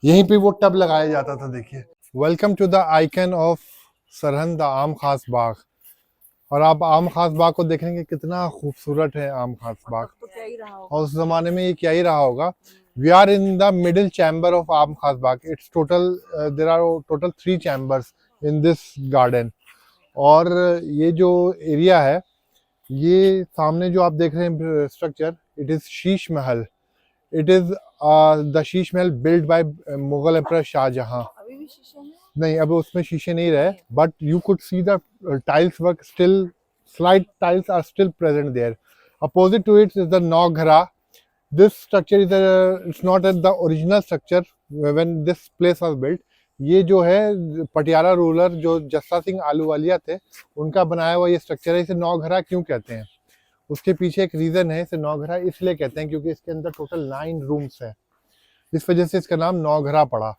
यहीं पे वो टब लगाया जाता था। देखिए, welcome to the icon of Sirhind, the Aam Khas बाग। और आप आम खास बाग को देखेंगे कितना खूबसूरत है आम खास बाग। तो क्या ही रहा और होगा। उस जमाने में ये क्या ही रहा होगा। We are in the middle chamber of Aam Khas Bagh. It's total, there are total 3 chambers in this garden. और ये जो एरिया है, ये सामने जो आप देख रहे हैं structure, it is Sheesh Mahal. It is the Sheesh Mahal build by Mughal emperor Shahjahan. अभी भी शीशे हैं? नहीं, अब उसमें शीशे नहीं रहे, but you could see the tiles work still, slide tiles are still present there. Opposite to it is the Nogara. This structure is it's not at the original structure when this place was built. ये जो है Patiala ruler जो जस्सा सिंह आलूवालिया थे, उनका बनाया हुआ ये structure है। इसे नौघरा क्यों कहते हैं, उसके पीछे एक रीजन है। इसे नौघरा इसलिए कहते हैं क्योंकि इसके अंदर टोटल 9 रूम्स है, इस वजह से इसका नाम नौघरा पड़ा।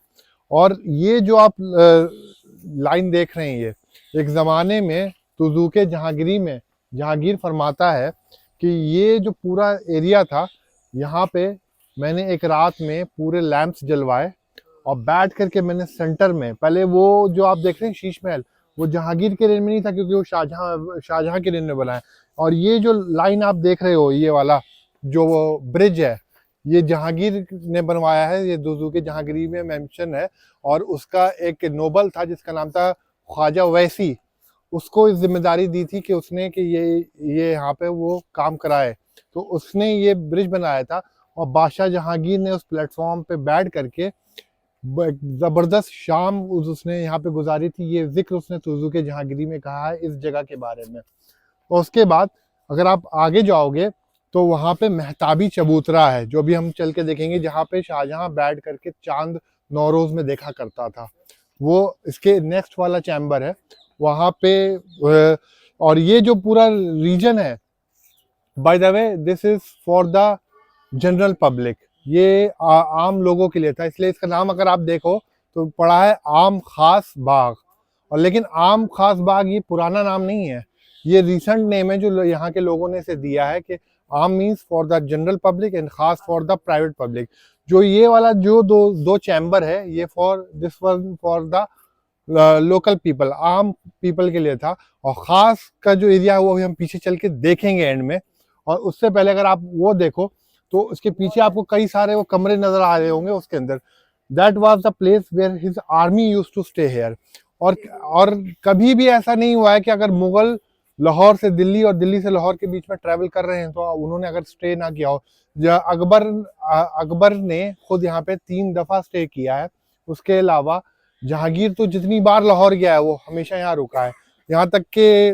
और ये जो आप लाइन देख रहे हैं, ये एक ज़माने में तुजुके जहांगीरी में जहांगीर फरमाता है कि ये जो पूरा एरिया था, यहाँ पे मैंने एक रात में पूरे लैंप्स जलवाए और बैठ करके मैंने सेंटर में, पहले वो जो आप देख रहे हैं शीश महल, वो जहांगीर के रेन में नहीं था क्योंकि वो शाहजहां के रेन में बना है। और ये जो लाइन आप देख रहे हो, ये वाला जो ब्रिज है, ये जहांगीर ने बनवाया है। ये दुज़ुके जहांगीरी में मेंशन है। और उसका एक नोबल था जिसका नाम था ख्वाजा वैसी, उसको इस जिम्मेदारी दी थी कि उसने कि ये यहाँ पे वो काम कराए, तो उसने ये ब्रिज बनाया था। और बादशाह जहांगीर ने उस प्लेटफॉर्म पे बैठ करके जबरदस्त शाम उसने यहाँ पे गुजारी थी। ये जिक्र उसने तुजुके जहांगीरी में कहा है इस जगह के बारे में। और उसके बाद अगर आप आगे जाओगे तो वहाँ पे महताबी चबूतरा है, जो भी हम चल के देखेंगे, जहाँ पे शाहजहां बैठ करके चांद नौरोज में देखा करता था। वो इसके नेक्स्ट वाला चैम्बर है वहाँ पे। और ये जो पूरा रीजन है, by the way, this is for the general public. ये आम लोगों के लिए था, इसलिए इसका नाम अगर आप देखो तो पड़ा है आम खास बाग। और लेकिन आम खास बाग ये पुराना नाम नहीं है, ये रिसेंट नेम है जो यहाँ के लोगों ने इसे दिया है कि आम means for the general public and खास फॉर द प्राइवेट पब्लिक। जो ये वाला जो दो चैम्बर है, ये for this one for the local people, आम पीपल के लिए था। और खास का जो एरिया है वो हम पीछे चल के देखेंगे एंड में। और उससे पहले अगर आप वो देखो तो उसके पीछे आपको कई सारे वो कमरे नजर आ रहे होंगे उसके अंदर। That was the place where his army used to stay here. और कभी भी ऐसा नहीं हुआ है कि अगर मुगल लाहौर से दिल्ली और दिल्ली से लाहौर के बीच में ट्रैवल कर रहे हैं तो उन्होंने अगर स्टे ना किया हो। अकबर ने खुद यहाँ पे 3 दफा स्टे किया है। उसके अलावा जहांगीर तो जितनी बार लाहौर गया है वो हमेशा यहाँ रुका है। यहाँ तक के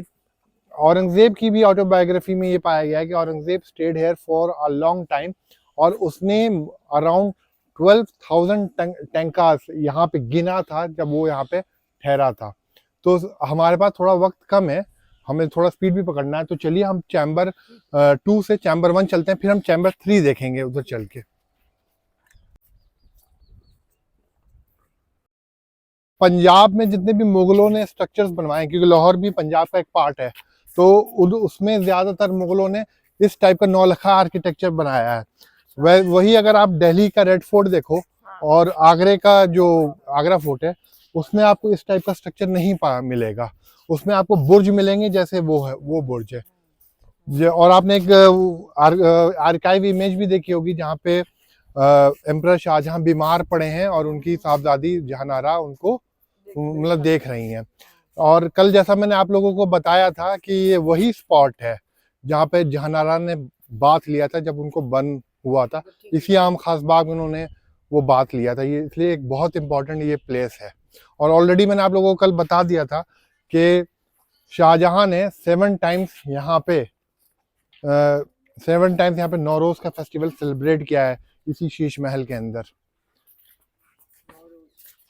औरंगजेब की भी ऑटोबायोग्राफी में ये पाया गया है कि Aurangzeb stayed here for a long time. और उसने अराउंड 12,000 टैंकास यहाँ पे गिना था जब वो यहाँ पे ठहरा था। तो हमारे पास थोड़ा वक्त कम है, हमें थोड़ा स्पीड भी पकड़ना है, तो चलिए हम चैम्बर 2 से चैम्बर 1 चलते हैं, फिर हम चैम्बर 3 देखेंगे उधर चल के। पंजाब में जितने भी मुगलों ने स्ट्रक्चर्स बनवाए, क्योंकि लाहौर भी पंजाब का एक पार्ट है, तो उसमें ज्यादातर मुगलों ने इस टाइप का नौलखा आर्किटेक्चर बनाया है। वही अगर आप दिल्ली का रेड फोर्ट देखो और आगरे का जो आगरा फोर्ट है, उसमें आपको इस टाइप का स्ट्रक्चर नहीं मिलेगा। उसमें आपको बुर्ज मिलेंगे, जैसे वो है वो बुर्ज है। और आपने एक आर्काइव इमेज भी देखी होगी जहाँ पे एम्परर शाहजहां बीमार पड़े हैं और उनकी साहबजादी जहानारा उनको मतलब देख रही हैं। और कल जैसा मैंने आप लोगों को बताया था कि ये वही स्पॉट है जहाँ पे जहानारा ने बात लिया था जब उनको बन हुआ था। इसी आम खास बाग में उन्होंने वो बात लिया था। ये इसलिए एक बहुत इंपॉर्टेंट ये प्लेस है। और ऑलरेडी मैंने आप लोगों को कल बता दिया था कि शाहजहां ने 7 टाइम्स यहाँ पे 7 टाइम्स यहाँ पे नौरोज का फेस्टिवल सेलिब्रेट किया है इसी शीश महल के अंदर।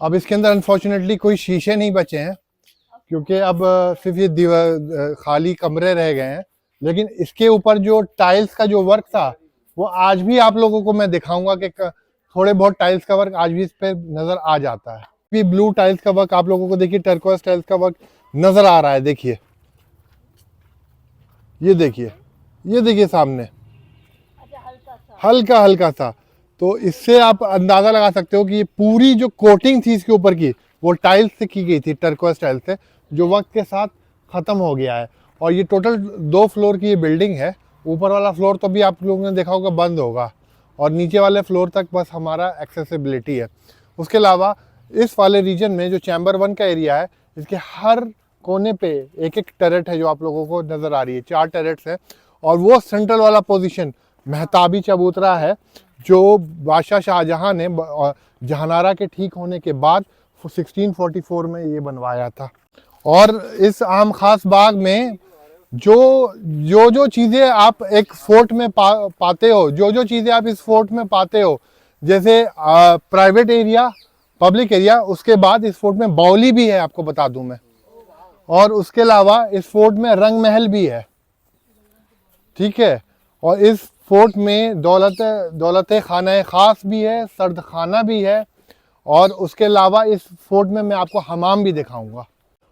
अब इसके अंदर अनफॉर्चुनेटली कोई शीशे नहीं बचे हैं क्योंकि अब सिर्फ ये खाली कमरे रह गए हैं। लेकिन इसके ऊपर जो टाइल्स का जो वर्क था वो आज भी आप लोगों को मैं दिखाऊंगा कि थोड़े बहुत टाइल्स का वर्क आज भी इस पे नजर आ जाता है। भी ब्लू टाइल्स का वर्क आप लोगों को देखिए, टर्कोइज टाइल्स का वर्क नजर आ रहा है। देखिए, ये देखिए सामने हल्का हल्का सा। तो इससे आप अंदाज़ा लगा सकते हो कि ये पूरी जो कोटिंग थी इसके ऊपर की वो टाइल्स से की गई थी, टर्कोइज टाइल्स से, जो वक्त के साथ ख़त्म हो गया है। और ये टोटल 2 फ्लोर की ये बिल्डिंग है। ऊपर वाला फ्लोर तो भी आप लोगों ने देखा होगा बंद होगा, और नीचे वाले फ्लोर तक बस हमारा एक्सेसिबिलिटी है। उसके अलावा इस वाले रीजन में जो चैम्बर 1 का एरिया है, इसके हर कोने पे एक एक टरेट है जो आप लोगों को नज़र आ रही है, 4 टरेट्स हैं। और वो सेंट्रल वाला पोजीशन महताबी चबूतरा है जो बादशाह शाहजहां ने जहानारा के ठीक होने के बाद 1644 में ये बनवाया था। और इस आम खास बाग में जो चीज़ें आप एक फोर्ट में पाते हो, जो चीज़ें आप इस फोर्ट में पाते हो, जैसे प्राइवेट एरिया, पब्लिक एरिया, उसके बाद इस फोर्ट में बावली भी है, आपको बता दूं मैं। और उसके अलावा इस फोर्ट में रंग महल भी है, ठीक है। और इस फोर्ट में दौलत खाना खास भी है, सर्द खाना भी है। और उसके अलावा इस फोर्ट में मैं आपको हमाम भी दिखाऊंगा।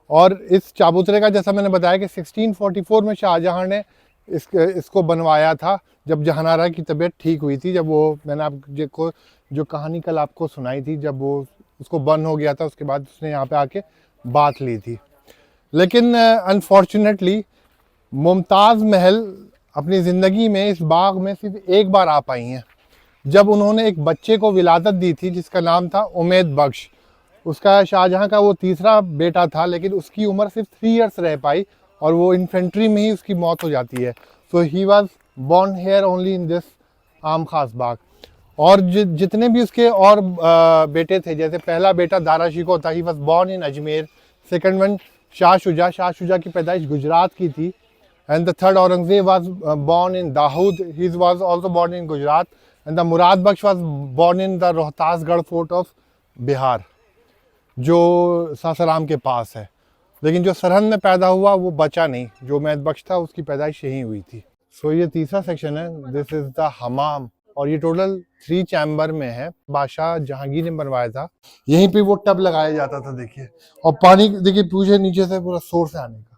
और इस चबूतरे का जैसा मैंने बताया कि 1644 में शाहजहां ने इसको बनवाया था, जब जहानारा की तबीयत ठीक हुई थी। जब वो मैंने आपको जो कहानी कल आपको सुनाई थी, जब वो उसको बंद हो गया था, उसके बाद उसने यहाँ पे आके बात ली थी। लेकिन अनफॉर्चुनेटली मुमताज़ महल अपनी ज़िंदगी में इस बाग में सिर्फ एक बार आ पाई हैं, जब उन्होंने एक बच्चे को विलादत दी थी जिसका नाम था उमेद बख्श। उसका शाहजहां का वो तीसरा बेटा था, लेकिन उसकी उम्र सिर्फ 3 इयर्स रह पाई और वो इन्फेंट्री में ही उसकी मौत हो जाती है। So he was born here only in this Aam Khas बाग। और जितने भी उसके और बेटे थे, जैसे पहला बेटा दारा शिकोह था, he was born in Ajmer. Second one Shah Shuja की पैदाइश गुजरात की थी। And the third Aurangzeb was born in Dahod, he was also born in Gujarat. And the Murad Bakhsh was born in the Rohtasgarh fort of Bihar, जो सासाराम के पास है। लेकिन जो सरहद में पैदा हुआ वो बचा नहीं, जो उमेद बख्श था उसकी पैदाइश यहीं हुई थी। सो ये तीसरा सेक्शन है, दिस इज द हमाम। और ये टोटल 3 चैम्बर में है, बादशाह जहांगीर ने बनवाया था। यहीं पे वो टब लगाया जाता था, देखिए। और पानी देखिए पूछे नीचे से पूरा सोर्स है आने का।